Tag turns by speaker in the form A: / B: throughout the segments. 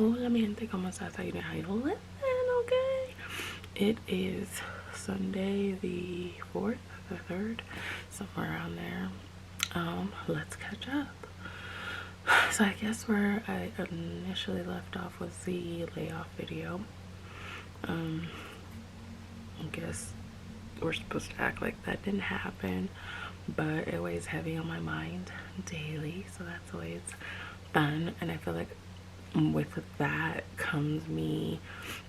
A: Hola mi gente, ¿cómo estás? How you doing? How you living? Okay. It is Sunday the 4th, the 3rd, somewhere around there. Let's catch up. So I guess where I initially left off was the layoff video. I guess we're supposed to act like that didn't happen, but it weighs heavy on my mind daily, so that's always fun. And I feel like with that comes me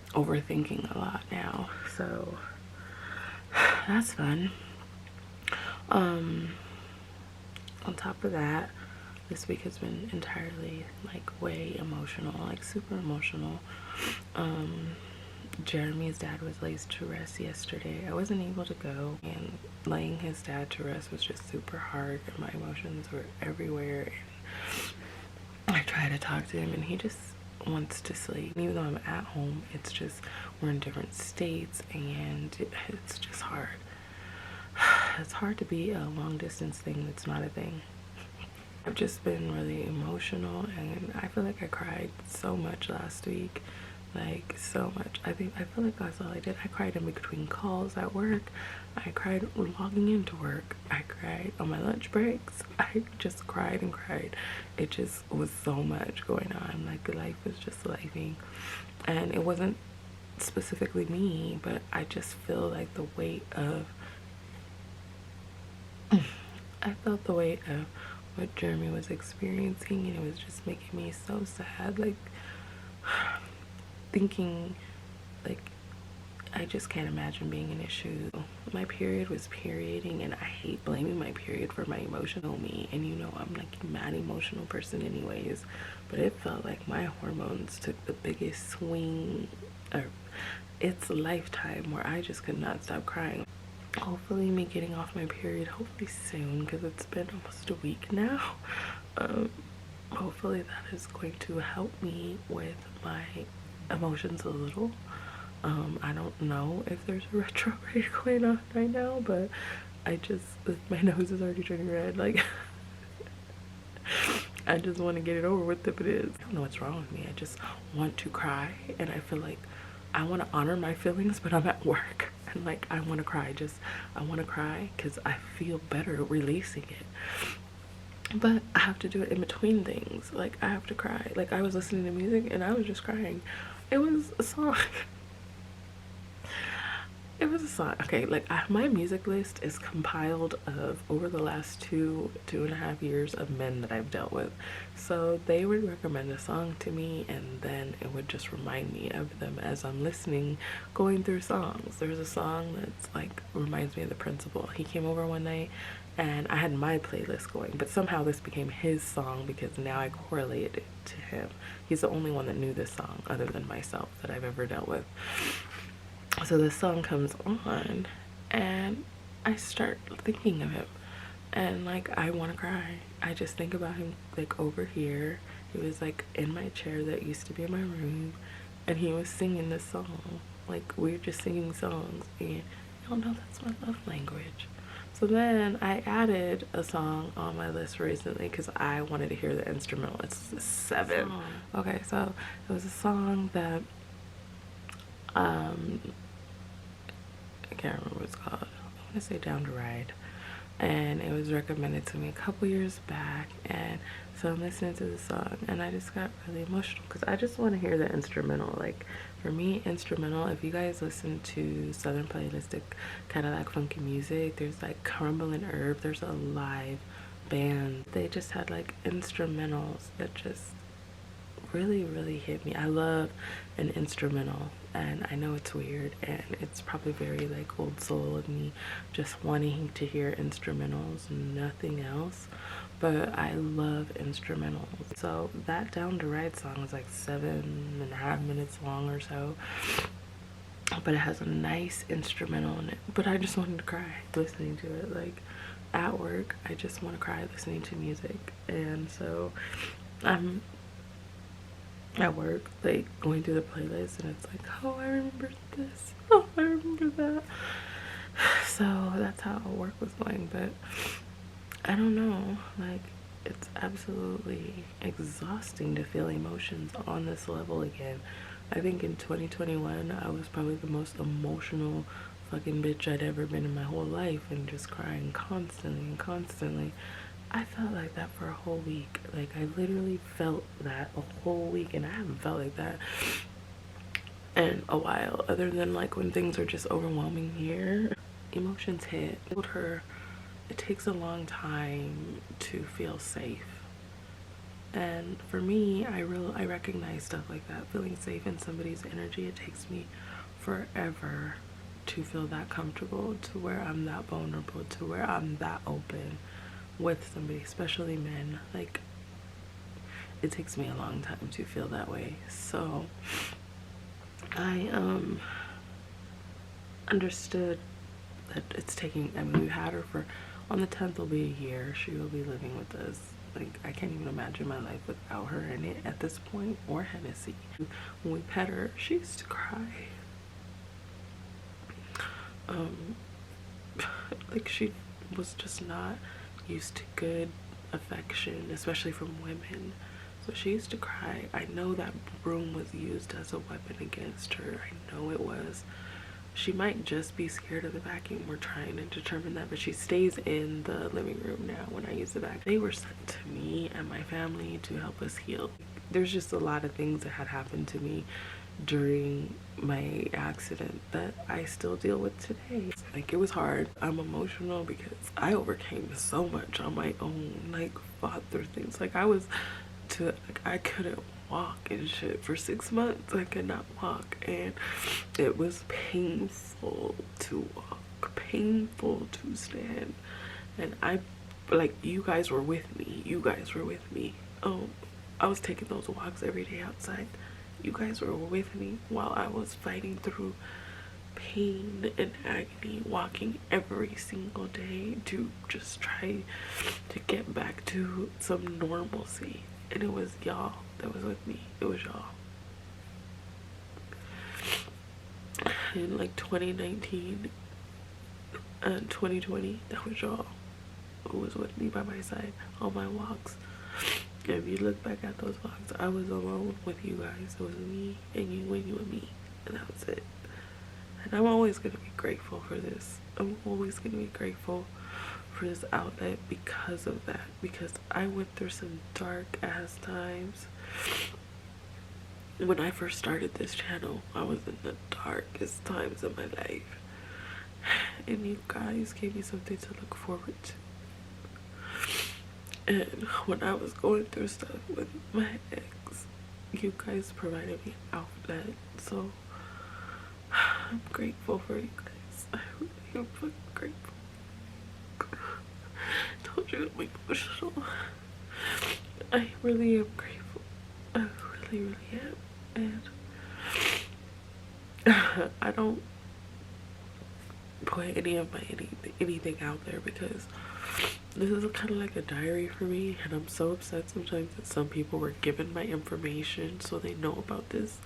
A: overthinking a lot now, so that's fun. On top of that, this week has been entirely like way emotional, like super emotional. Jeremy's dad was laid to rest yesterday. I wasn't able to go, and laying his dad to rest was just super hard, and my emotions were everywhere. And I try to talk to him, and he just wants to sleep. Even though I'm at home, it's just we're in different states, and it's just hard. It's hard to be a long distance thing that's not a thing. I've just been really emotional, and I feel like I cried so much last week. Like so much. I feel like that's all I did. I cried in between calls at work. I cried logging into work. I cried on my lunch breaks. I just cried and cried. It just was so much going on. Like life was just lifing, and it wasn't specifically me, but I just feel like the weight of I felt the weight of what Jeremy was experiencing, and it was just making me so sad. Like thinking, like, I just can't imagine being in his shoes. My period was perioding, and I hate blaming my period for my emotional me. And you know, I'm like a mad emotional person anyways, but it felt like my hormones took the biggest swing, or it's a lifetime where I just could not stop crying. Hopefully me getting off my period, hopefully soon, because it's been almost a week now. Hopefully that is going to help me with my emotions a little. I don't know if there's a retrograde going on right now, but I just, my nose is already turning red. Like, I just want to get it over with if it is. I don't know what's wrong with me. I just want to cry, and I feel like I want to honor my feelings, but I'm at work, and like I want to cry. I want to cry because I feel better releasing it. But I have to do it in between things. Like I have to cry. Like I was listening to music and I was just crying. It was a song. It was a song. Okay, like my music list is compiled of over the last two and a half years of men that I've dealt with. So they would recommend a song to me, and then it would just remind me of them as I'm listening, going through songs. There's a song that's like reminds me of the principal. He came over one night and I had my playlist going, but somehow this became his song because now I correlated it to him. He's the only one that knew this song other than myself that I've ever dealt with. So this song comes on and I start thinking of him, and like I want to cry. I just think about him like over here. He was like in my chair that used to be in my room, and he was singing this song. Like we were just singing songs, and y'all know that's my love language. So then I added a song on my list recently because I wanted to hear the instrumental. It's 7. Okay, so it was a song that I can't remember what it's called. I want to say Down to Ride, and it was recommended to me a couple years back, and so I'm listening to the song and I just got really emotional because I just want to hear the instrumental. Like for me, instrumental, if you guys listen to Southern Playlistic Cadillac Funky Music, there's like Crumble and Herb, there's a live band. They just had like instrumentals that just really hit me. I love an instrumental, and I know it's weird and it's probably very like old soul of me just wanting to hear instrumentals and nothing else, but I love instrumentals. So that Down to Ride song is like 7.5 minutes long or so, but it has a nice instrumental in it. But I just wanted to cry listening to it. Like at work, I just want to cry listening to music. And so I'm at work, like going through the playlist, and it's like, oh, I remember this, oh, I remember that. So that's how work was going. But I don't know, like it's absolutely exhausting to feel emotions on this level again. I think in 2021 I was probably the most emotional fucking bitch I'd ever been in my whole life, and just crying constantly and constantly. I felt like that for a whole week. Like, I literally felt that a whole week, and I haven't felt like that in a while, other than like when things are just overwhelming here. Emotions hit. I told her it takes a long time to feel safe. And for me, I recognize stuff like that. Feeling safe in somebody's energy, it takes me forever to feel that comfortable, to where I'm that vulnerable, to where I'm that open with somebody, especially men. Like, it takes me a long time to feel that way. So I understood that it's taking, I mean, we've had her for, on the 10th will be a year. She will be living with us. Like, I can't even imagine my life without her in it at this point, or Hennessy. When we pet her, she used to cry. Like, she was just not used to good affection, especially from women. So she used to cry. I know that broom was used as a weapon against her. I know it was. She might just be scared of the vacuum. We're trying to determine that, but she stays in the living room now when I use the vacuum. They were sent to me and my family to help us heal. There's just a lot of things that had happened to me during my accident that I still deal with today. Like, it was hard. I'm emotional because I overcame so much on my own, like, fought through things. Like, I couldn't walk and shit for 6 months. I could not walk, and it was painful to walk, painful to stand. And like, you guys were with me. Oh, I was taking those walks every day outside. You guys were with me while I was fighting through pain and agony, walking every single day to just try to get back to some normalcy. And it was y'all that was with me. It was y'all. In like 2019 and 2020, that was y'all who was with me by my side on my walks. If you look back at those vlogs, I was alone with you guys. It was me and you and me, and that was it. And I'm always gonna be grateful for this. I'm always gonna be grateful for this outlet because of that. Because I went through some dark ass times. When I first started this channel, I was in the darkest times of my life. And you guys gave me something to look forward to. And when I was going through stuff with my ex, you guys provided me an outlet. So I'm grateful for you guys. I really am fucking grateful. I told you I'm emotional. I really am grateful. I really, really am. And I don't put any of my anything out there because this is kind of like a diary for me, and I'm so upset sometimes that some people were given my information so they know about this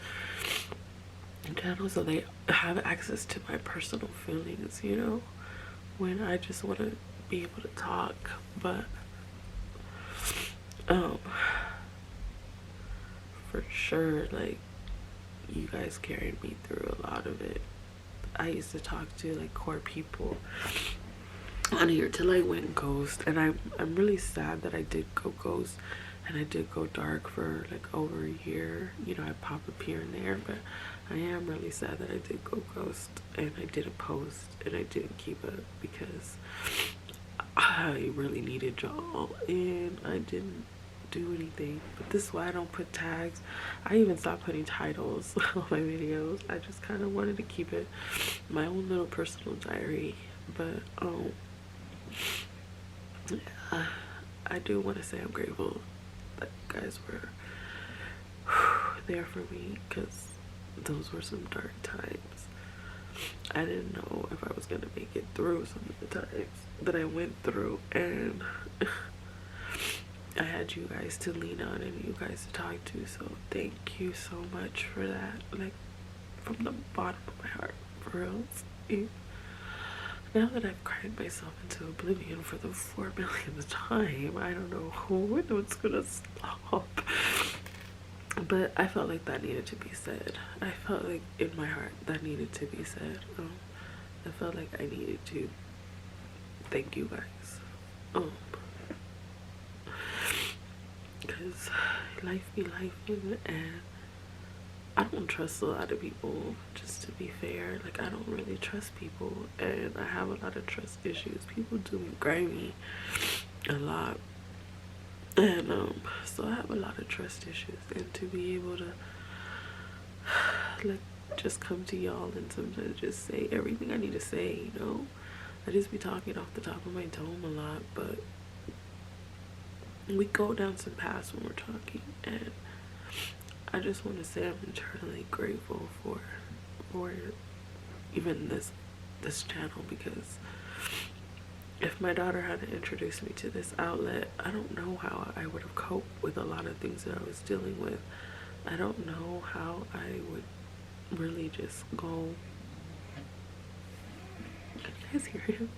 A: channel, so they have access to my personal feelings, you know, when I just want to be able to talk. But for sure, like, you guys carried me through a lot of it. I used to talk to like core people on here till I went ghost, and I'm really sad that I did go ghost and I did go dark for like over a year. You know, I pop up here and there, but I am really sad that I did go ghost and I didn't post and I didn't keep up because I really needed y'all and I didn't do anything. But this is why I don't put tags. I even stopped putting titles on my videos. I just kind of wanted to keep it my own little personal diary. But yeah, I do want to say I'm grateful that you guys were there for me, because those were some dark times. I didn't know if I was gonna make it through some of the times that I went through, and I had you guys to lean on and you guys to talk to, so thank you so much for that, like, from the bottom of my heart, for real. Now that I've cried myself into oblivion for the 4 millionth time, I don't know when it's gonna stop. But I felt like that needed to be said. I felt like in my heart that needed to be said. I felt like I needed to thank you guys. Because life be life, and I don't trust a lot of people, just to be fair. Like, I don't really trust people, and I have a lot of trust issues. People do me grimy a lot, and so I have a lot of trust issues, and to be able to like just come to y'all and sometimes just say everything I need to say, you know. I just be talking off the top of my dome a lot, but we go down some paths when we're talking, and I just want to say I'm internally grateful for even this channel, because if my daughter hadn't introduced me to this outlet, I don't know how I would have coped with a lot of things that I was dealing with. I don't know how I would really just go. Can you guys hear him?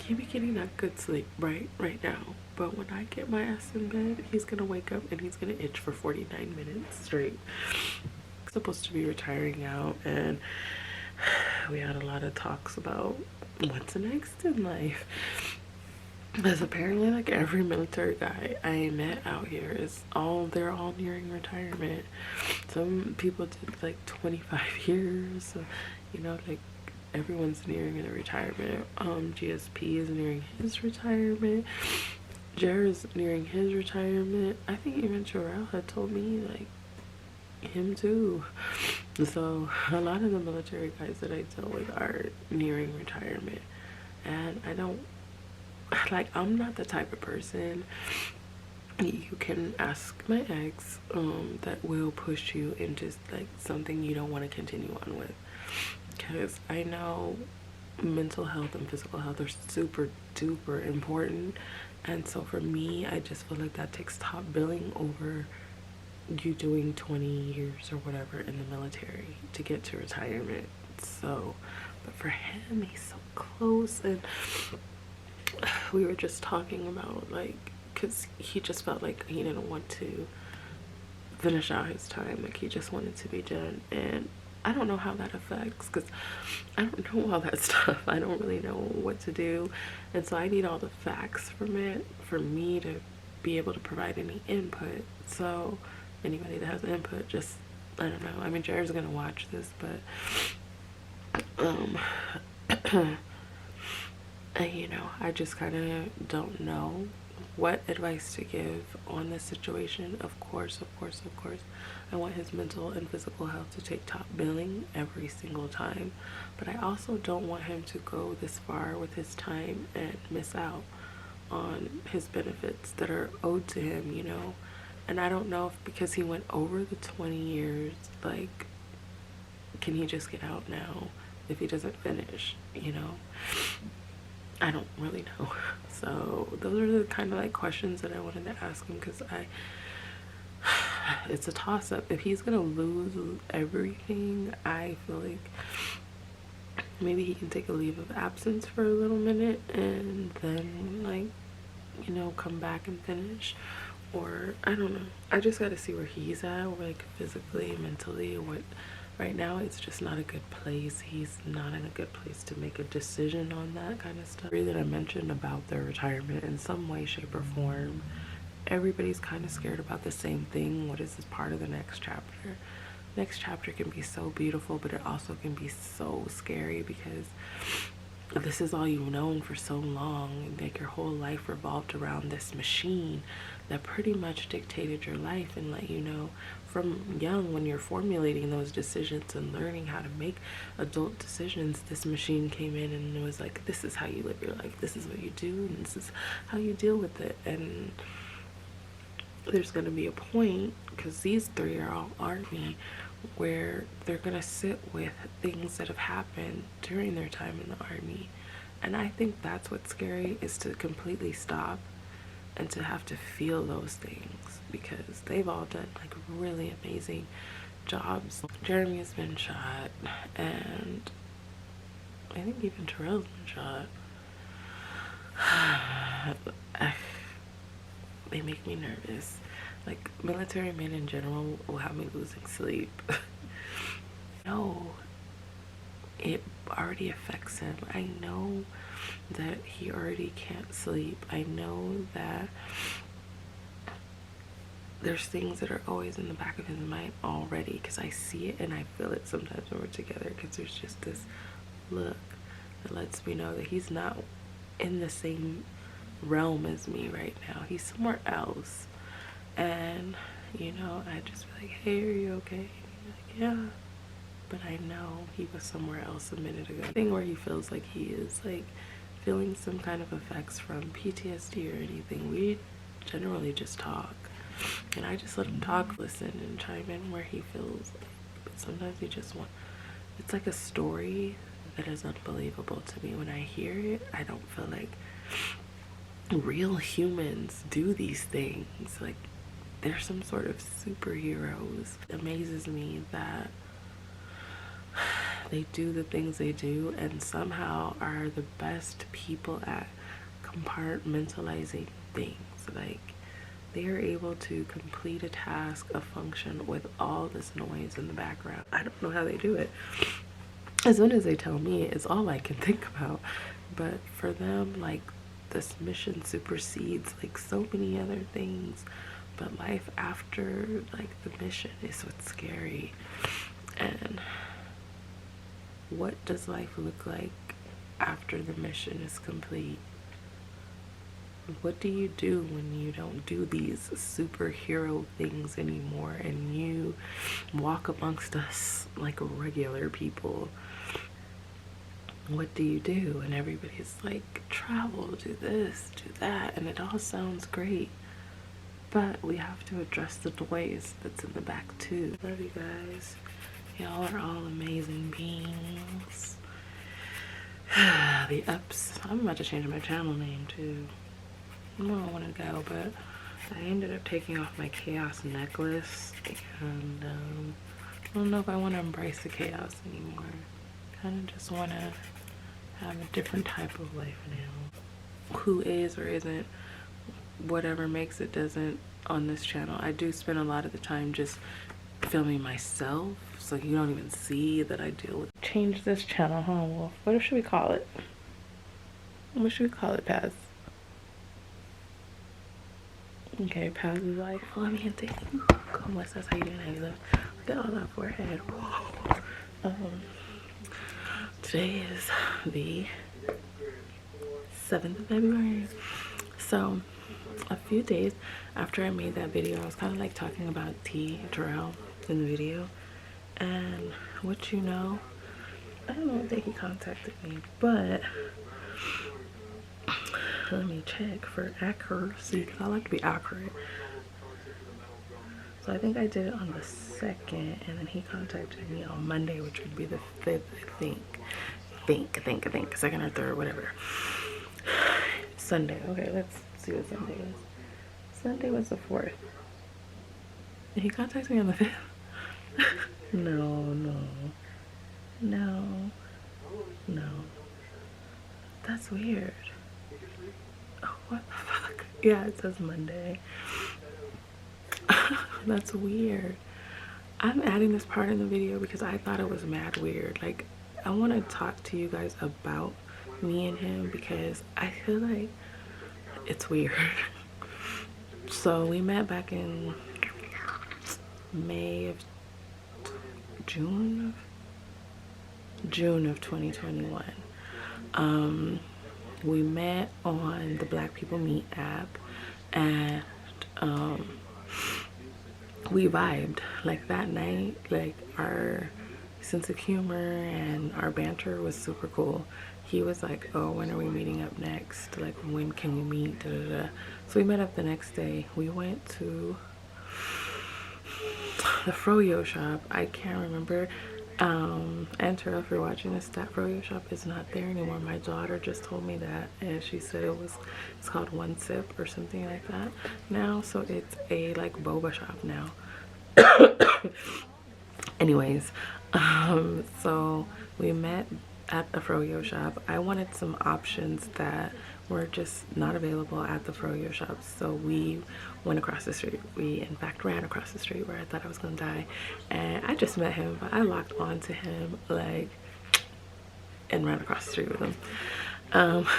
A: He be getting that good sleep right now, but when I get my ass in bed, he's gonna wake up and he's gonna itch for 49 minutes straight. I'm supposed to be retiring out, and we had a lot of talks about what's next in life, because apparently like every military guy I met out here they're all nearing retirement. Some people did like 25 years, so, you know, like everyone's nearing their retirement. GSP is nearing his retirement. Jared's nearing his retirement. I think even Jarrell had told me like him too. So a lot of the military guys that I deal with are nearing retirement, and I don't like, I'm not the type of person you can ask my ex that will push you into like something you don't want to continue on with, because I know mental health and physical health are super duper important, and so for me I just feel like that takes top billing over you doing 20 years or whatever in the military to get to retirement. So but for him, he's so close, and we were just talking about like, because he just felt like he didn't want to finish out his time, like he just wanted to be done. And I don't know how that affects, because I don't know all that stuff. I don't really know what to do, and so I need all the facts from it for me to be able to provide any input. So anybody that has input, just, I don't know. I mean, Jared's gonna watch this, but and you know, I just kind of don't know what advice to give on this situation. Of course, I want his mental and physical health to take top billing every single time, but I also don't want him to go this far with his time and miss out on his benefits that are owed to him, you know. And I don't know if because he went over the 20 years, like, can he just get out now if he doesn't finish, you know? I don't really know. So those are the kind of like questions that I wanted to ask him, because it's a toss-up. If he's gonna lose everything, I feel like maybe he can take a leave of absence for a little minute and then, like, you know, come back and finish. Or I don't know, I just gotta see where he's at, like physically, mentally, what. Right now it's just not a good place. He's not in a good place to make a decision on that kind of stuff. That I mentioned about their retirement in some way, shape, or form, everybody's kind of scared about the same thing. What is this part of the next chapter? Next chapter can be so beautiful, but it also can be so scary, because this is all you've known for so long. Like, your whole life revolved around this machine that pretty much dictated your life and let you know from young, when you're formulating those decisions and learning how to make adult decisions, this machine came in and it was like, this is how you live your life, this is what you do, and this is how you deal with it. And there's going to be a point, because these three are all Army, where they're going to sit with things that have happened during their time in the Army. And I think that's what's scary, is to completely stop and to have to feel those things, because they've all done like really amazing jobs. Jeremy has been shot, and I think even Terrell's been shot. They make me nervous. Like, military men in general will have me losing sleep. No, it already affects him. I know that he already can't sleep. I know that there's things that are always in the back of his mind already, because I see it and I feel it sometimes when we're together, because there's just this look that lets me know that he's not in the same realm as me right now. He's somewhere else. And you know, I just be like, hey, are you okay? And he's like, yeah. But I know he was somewhere else a minute ago. Thing where he feels like he is like feeling some kind of effects from PTSD or anything. We generally just talk, and I just let him talk, listen, and chime in where he feels like. But sometimes he just want, it's like a story that is unbelievable to me. When I hear it, I don't feel like real humans do these things. Like, they're some sort of superheroes. It amazes me that they do the things they do and somehow are the best people at compartmentalizing things. Like, they are able to complete a task, a function, with all this noise in the background. I don't know how they do it. As soon as they tell me, it's all I can think about. But for them, like, this mission supersedes like so many other things. But life after like the mission is what's scary. And what does life look like after the mission is complete? What do you do when you don't do these superhero things anymore and you walk amongst us like regular people? What do you do? And everybody's like, travel, do this, do that, and it all sounds great, but we have to address the noise that's in the back too. Love you guys. Y'all are all amazing beings. The ups. I'm about to change my channel name too. I don't want to go, but I ended up taking off my chaos necklace, and I don't know if I want to embrace the chaos anymore. Kind of just want to have a different type of life now. Who is or isn't, whatever makes it doesn't on this channel. I do spend a lot of the time just filming myself, so you don't even see that I deal with. Change this channel, huh, Wolf? What should we call it? What should we call it, Paz? Okay, Paz's life. Oh, mi gente. ¿Cómo estás? How you doing? How you doing? Look at all that forehead. Today is the 7th of February. So, a few days after I made that video, I was kind of like talking about Terrell in the video. And what you know, I don't know if he contacted me, but let me check for accuracy, because I like to be accurate. So I think I did it on the 2nd, and then he contacted me on Monday, which would be the 5th, I think. Second or third, whatever. Sunday. Okay, let's see what Sunday is. Sunday was the 4th. Did he contact me on the 5th? No. That's weird. Oh, what the fuck? Yeah, it says Monday. That's weird. I'm adding this part in the video because I thought it was mad weird. Like, I want to talk to you guys about me and him because I feel like it's weird. So we met back in June of 2021. We met on the Black People Meet app, and we vibed. Like, that night, like, our sense of humor and our banter was super cool. He was like, oh, when are we meeting up next? Like, when can we meet? Da, da, da. So we met up the next day. We went to the Froyo shop. I can't remember. And Terrell, if you're watching this, that Froyo shop is not there anymore. My daughter just told me that, and she said it's called One Sip or something like that now. So it's a like boba shop now. Anyways, so we met at a froyo shop. I wanted some options that were just not available at the froyo shops, so we went across the street. We in fact ran across the street where I thought I was gonna die, and I just met him, but I locked on to him like and ran across the street with him.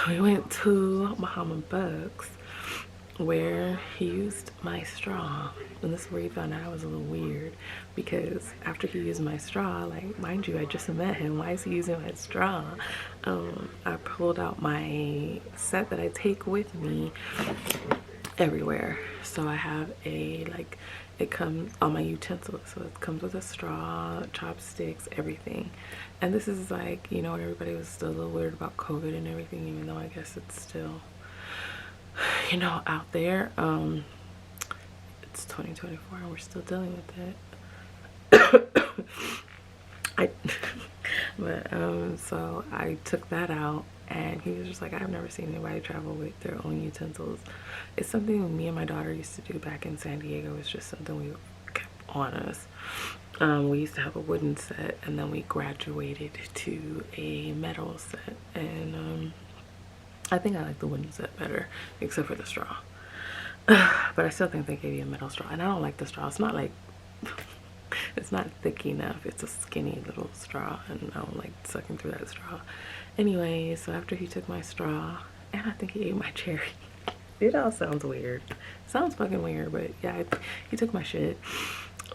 A: We went to Muhammad Bugs, where he used my straw, and this is where he found out I was a little weird, because after he used my straw, like, mind you, I just met him, why is he using my straw? I pulled out my set that I take with me everywhere. So I have a, like, it comes on my utensils, so it comes with a straw, chopsticks, everything. And this is like, you know, everybody was still a little weird about COVID and everything, even though I guess it's still, you know, out there. It's 2024 and we're still dealing with it. So I took that out, and he was just like, I've never seen anybody travel with their own utensils. It's something me and my daughter used to do back in San Diego. It's just something we kept on us. We used to have a wooden set, and then we graduated to a metal set, and I think I like the wooden set better, except for the straw. But I still think they gave you a metal straw, and I don't like the straw. It's not like it's not thick enough. It's a skinny little straw, and I don't like sucking through that straw. Anyway, so after he took my straw, and I think he ate my cherry. It all sounds weird. Sounds fucking weird, but yeah, he took my shit.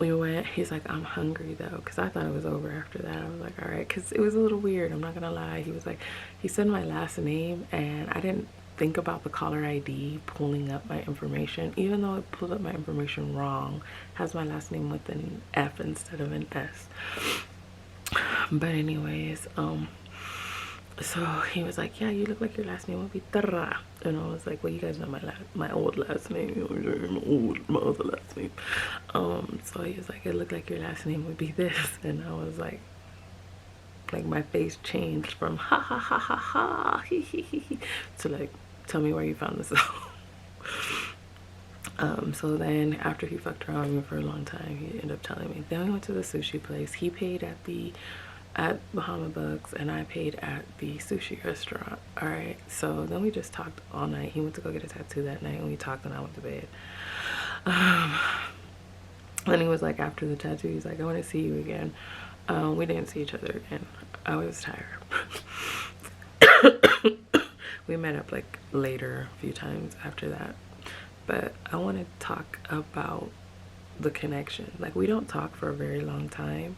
A: We went, he's like, I'm hungry though, because I thought it was over after that. I was like, all right, because it was a little weird, I'm not gonna lie. He was like, he said my last name, and I didn't think about the caller ID pulling up my information, even though it pulled up my information wrong. It has my last name with an F instead of an S. But anyways, so he was like, yeah, you look like your last name would be Tarra. And I was like, well, you guys know my old last name, my other last name. So he was like, it looked like your last name would be this. And I was like my face changed from ha ha ha ha ha he to like, tell me where you found this out. So then after he fucked around with me for a long time, he ended up telling me. Then we went to the sushi place. He paid at Muhammad Bugs, and I paid at the sushi restaurant. All right, so then we just talked all night. He went to go get a tattoo that night, and we talked, and I went to bed. And he was like, after the tattoo, he's like, I want to see you again. We didn't see each other again. I was tired. We met up like later a few times after that, but I want to talk about the connection. Like, we don't talk for a very long time,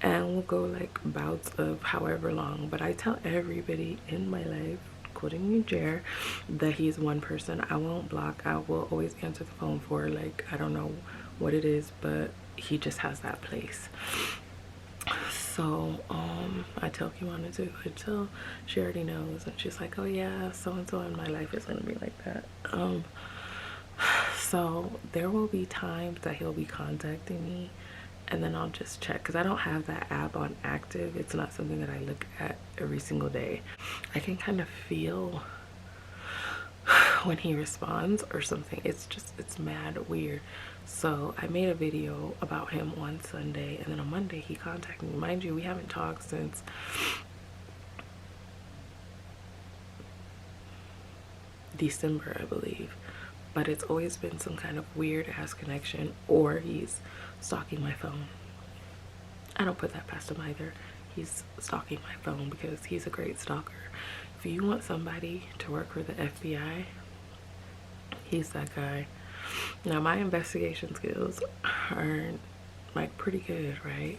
A: and we'll go like bouts of however long, but I tell everybody in my life, including you, Jer, that he's one person I won't block. I will always answer the phone for, like, I don't know what it is, but he just has that place. So I tell Kiwana too. I tell, she already knows, and she's like, oh yeah, so and so in my life is gonna be like that. So there will be times that he'll be contacting me, and then I'll just check, because I don't have that app on active. It's not something that I look at every single day. I can kind of feel when he responds or something. It's mad weird. So I made a video about him on Sunday, and then on Monday he contacted me. Mind you, we haven't talked since December, I believe, but it's always been some kind of weird ass connection, or he's stalking my phone. I don't put that past him either. He's stalking my phone because he's a great stalker. If you want somebody to work for the FBI, he's that guy. Now, my investigation skills are like pretty good, right?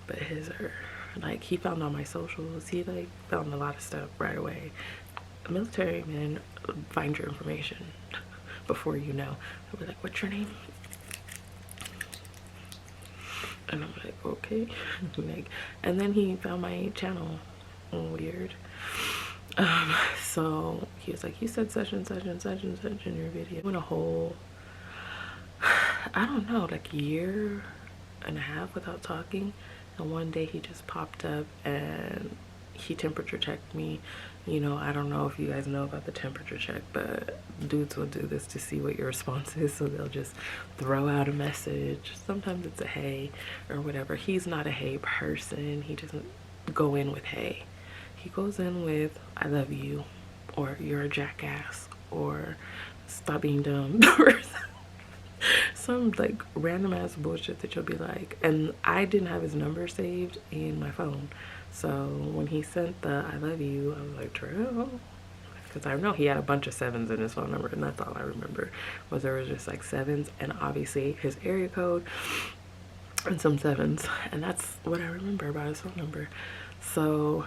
A: But his are like, he found all my socials. He like found a lot of stuff right away. Military men find your information before you know. I'll be like, what's your name? And I'm like, okay. Like, and then he found my channel. Weird. So he was like, you said such and such and such and such in your video. Went a whole, I don't know, like a year and a half without talking, and one day he just popped up and he temperature checked me. You know, I don't know if you guys know about the temperature check, but dudes will do this to see what your response is. So they'll just throw out a message. Sometimes it's a hey or whatever. He's not a hey person. He doesn't go in with hey. he goes in with "I love you," or "you're a jackass," or "stop being dumb," or some like random ass bullshit that you'll be like, and I didn't have his number saved in my phone, so when he sent the "I love you," I was like, True? Because I know he had a bunch of sevens in his phone number, and that's all I remember, was there was just like sevens, and obviously his area code and some sevens, and that's what I remember about his phone number. So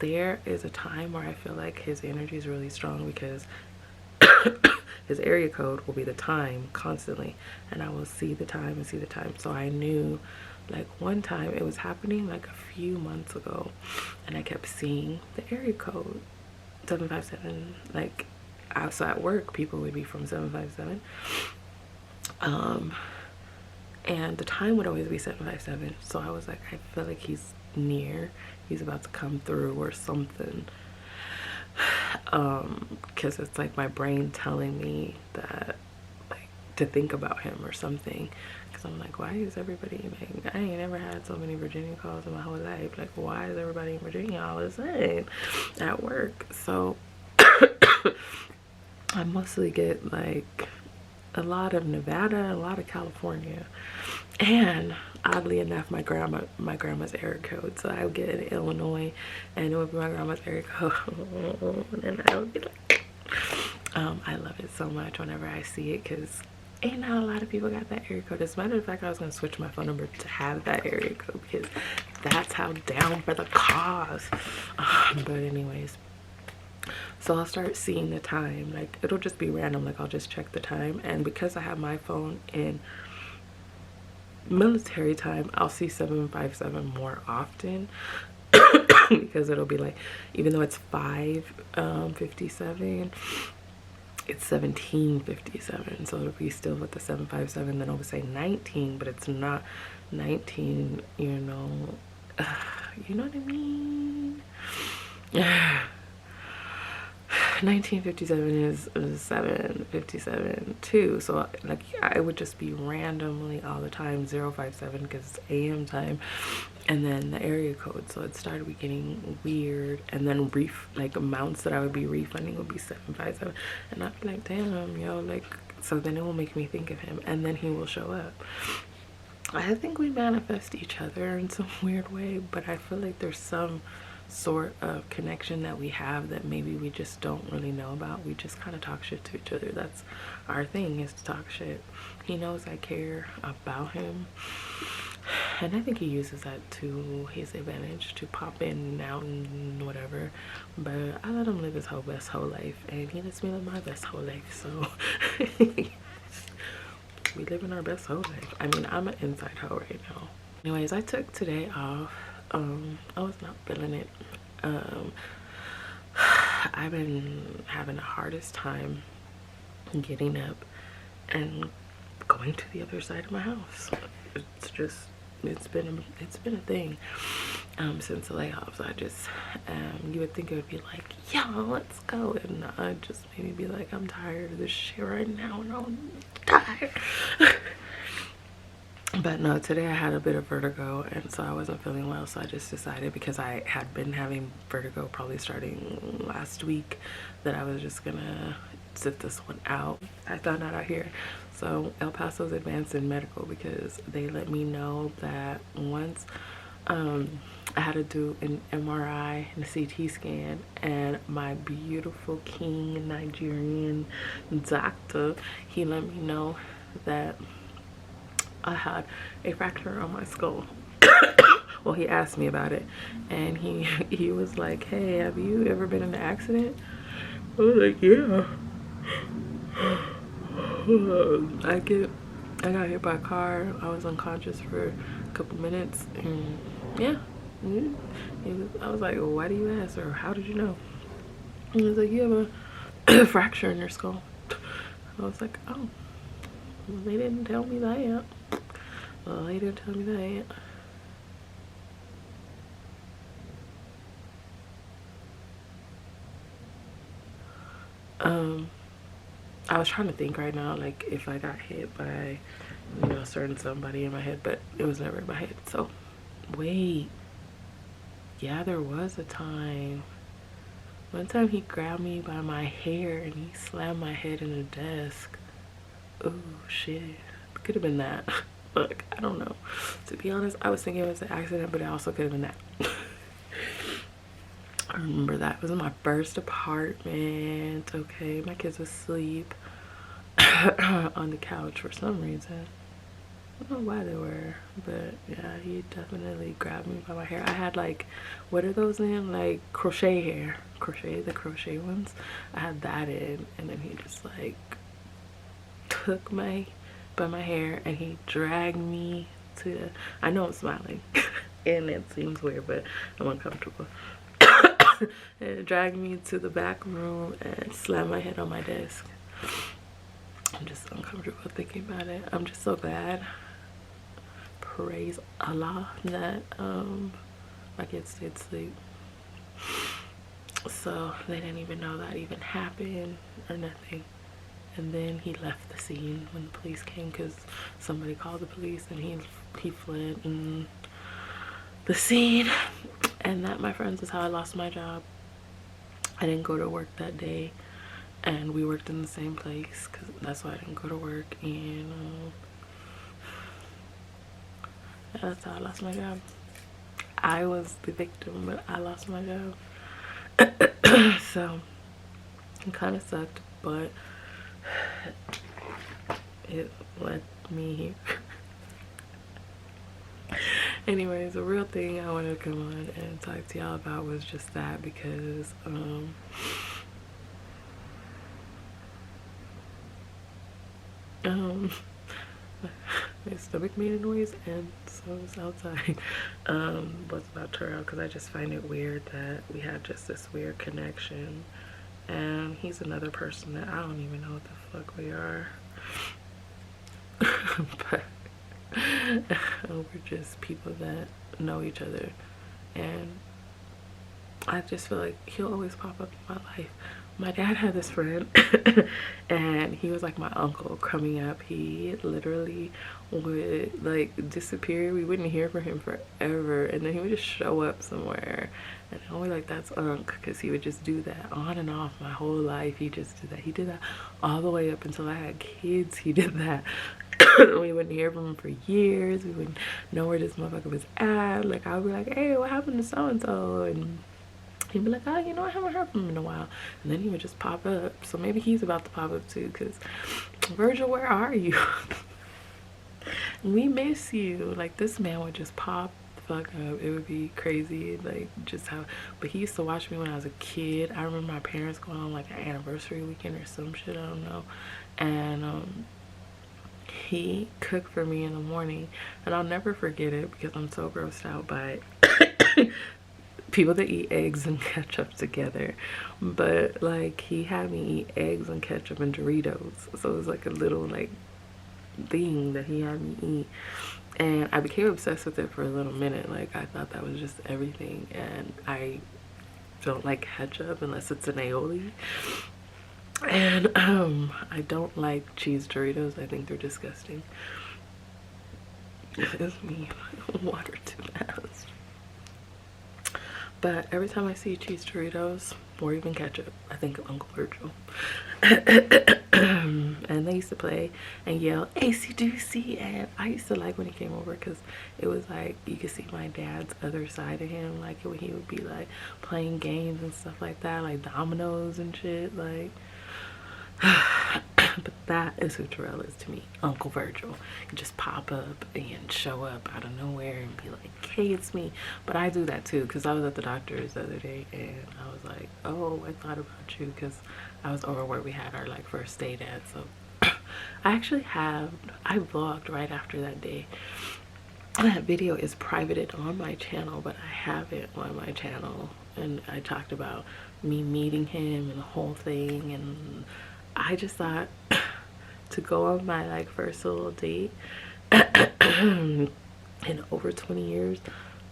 A: there is a time where I feel like his energy is really strong, because his area code will be the time constantly, and I will see the time and see the time. So I knew, like, one time it was happening like a few months ago, and I kept seeing the area code 757. Like, so at work people would be from 757, and the time would always be 757. So I was like, I feel like he's near, he's about to come through or something, because it's like my brain telling me that, like, to think about him or something, because I'm like, why is everybody, like, I ain't never had so many Virginia calls in my whole life, like, why is everybody in Virginia all the same at work? So I mostly get like a lot of Nevada, a lot of California, and oddly enough, my grandma's area code. So I would get in Illinois, and it would be my grandma's area code, and I would be like, I love it so much whenever I see it, because ain't not a lot of people got that area code. As a matter of fact, I was gonna switch my phone number to have that area code, because that's how down for the cause. But anyways, so I'll start seeing the time, like, it'll just be random, like I'll just check the time, and because I have my phone in military time, I'll see 757 more often, because it'll be like, even though it's 5:57, it's 17:57, so it'll be still with the 757. Then it'll say 19, but it's not 19, you know. You know what I mean? 1957 is 7:57 too, so like I would just be randomly all the time 057, because it's AM time, and then the area code. So it started getting weird, and then like amounts that I would be refunding would be 757, and I'd be like, damn, yo, like, so then it will make me think of him, and then he will show up. I think we manifest each other in some weird way, but I feel like there's some sort of connection that we have that maybe we just don't really know about. We just kind of talk shit to each other. That's our thing, is to talk shit. He knows I care about him, and I think he uses that to his advantage, to pop in and out and whatever, but I let him live his best whole life, and he lets me live my best whole life. So we live in our best whole life. I mean, I'm an inside hoe right now. Anyways, I took today off. I was not feeling it. I've been having the hardest time getting up and going to the other side of my house. It's been a thing since the layoffs. I just you would think it would be like, yeah, let's go, and I just maybe be like, I'm tired of this shit right now, and I'm tired. But no, today I had a bit of vertigo, and so I wasn't feeling well, so I just decided, because I had been having vertigo probably starting last week, that I was just gonna sit this one out. I found out here, so El Paso's advanced in medical, because they let me know that once I had to do an MRI and a CT scan, and my beautiful king Nigerian doctor, he let me know that I had a fracture on my skull. Well, he asked me about it, and he was like, hey, have you ever been in an accident? I was like, yeah. I got hit by a car. I was unconscious for a couple minutes, and yeah. I was like, well, why do you ask, or how did you know? He was like, you have a fracture in your skull. I was like, oh, well, they didn't tell me that. Well, they didn't tell me that. I was trying to think right now, like, if I got hit by, you know, certain somebody in my head, but it was never in my head. So, wait. Yeah, there was a time. One time he grabbed me by my hair and he slammed my head in the desk. Oh shit. Could have been that. Look, I don't know. To be honest, I was thinking it was an accident, but it also could have been that. I remember that was my first apartment. Okay, my kids was asleep on the couch for some reason. I don't know why they were, but yeah, he definitely grabbed me by my hair. I had like, what are those in? Like crochet hair. The crochet ones. I had that in, and then he just like took my by my hair and he dragged me to, I know I'm smiling and it seems weird, but I'm uncomfortable. And dragged me to the back room and slammed my head on my desk. I'm just uncomfortable thinking about it. I'm just so glad, praise Allah, that my kids did sleep. So they didn't even know that even happened or nothing. And then he left the scene when the police came because somebody called the police, and he fled in the scene. And that, my friends, is how I lost my job. I didn't go to work that day, and we worked in the same place, because that's why I didn't go to work. And that's how I lost my job. I was the victim, but I lost my job. So it kind of sucked, but it led me here. Anyways, the real thing I wanted to come on and talk to y'all about was just that, because my stomach made a noise, and so it's outside. Was about to turn out, because I just find it weird that we had just this weird connection, and he's another person that I don't even know what the fuck we are. But we're just people that know each other, and I just feel like he'll always pop up in my life. My dad had this friend and he was like my uncle coming up. He literally would like disappear. We wouldn't hear from him forever, and then he would just show up somewhere, and I was like, that's Unc, because he would just do that on and off my whole life. He just did that. He did that all the way up until I had kids. He did that. We wouldn't hear from him for years. We wouldn't know where this motherfucker was at. Like, I would be like, hey, what happened to so-and-so? And he'd be like, oh, you know, I haven't heard from him in a while. And then he would just pop up. So maybe he's about to pop up too, because Virgil, where are you? We miss you. Like, this man would just pop the fuck up. It would be crazy, like, just how. But he used to watch me when I was a kid. I remember my parents going on like an anniversary weekend or some shit, I don't know. And he cooked for me in the morning, and I'll never forget it because I'm so grossed out by people that eat eggs and ketchup together. But like, he had me eat eggs and ketchup and Doritos, so it was like a little like thing that he had me eat, and I became obsessed with it for a little minute. Like, I thought that was just everything, and I don't like ketchup unless it's an aioli. And I don't like cheese Doritos. I think they're disgusting. It's me. Water too fast. But every time I see cheese Doritos or even ketchup, I think of Uncle Virgil. And they used to play and yell AC/DC, and I used to like when he came over, because it was like you could see my dad's other side of him, like when he would be like playing games and stuff like that, like dominoes and shit, like. But that is who Terrell is to me, Uncle Virgil. He just pop up and show up out of nowhere and be like, hey, it's me. But I do that too, because I was at the doctor's the other day and I was like, oh, I thought about you, because I was over where we had our like first date at. So I vlogged right after that day. That video is privated on my channel, but I have it on my channel, and I talked about me meeting him and the whole thing. And I just thought, to go on my like first little date in over 20 years,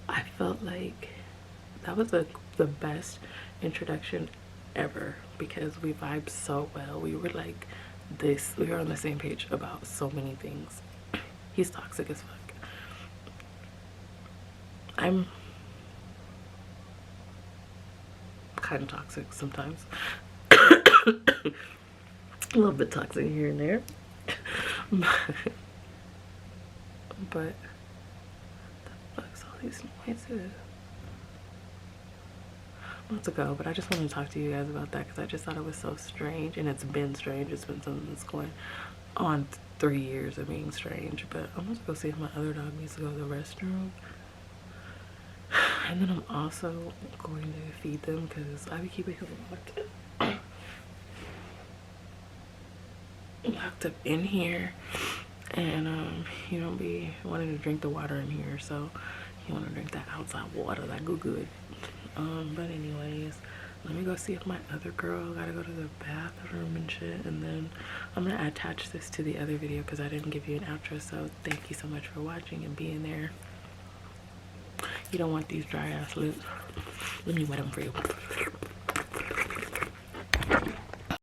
A: I felt like that was the best introduction ever, because we vibed so well. We were like this, we were on the same page about so many things. He's toxic as fuck. kind of toxic sometimes. A little bit toxic here and there. But the fuck's all these noises? I'm about to go, but I just wanted to talk to you guys about that because I just thought it was so strange, and it's been strange. It's been something that's going on 3 years of being strange. But I'm gonna go see if my other dog needs to go to the restroom, and then I'm also going to feed them because I be keeping him locked up in here, and he don't be wanting to drink the water in here, so he want to drink that outside water that good. But anyways, let me go see if my other girl gotta go to the bathroom and shit, and then I'm gonna attach this to the other video because I didn't give you an outro. So thank you so much for watching and being there. You don't want these dry ass lips. Let me wet them for you.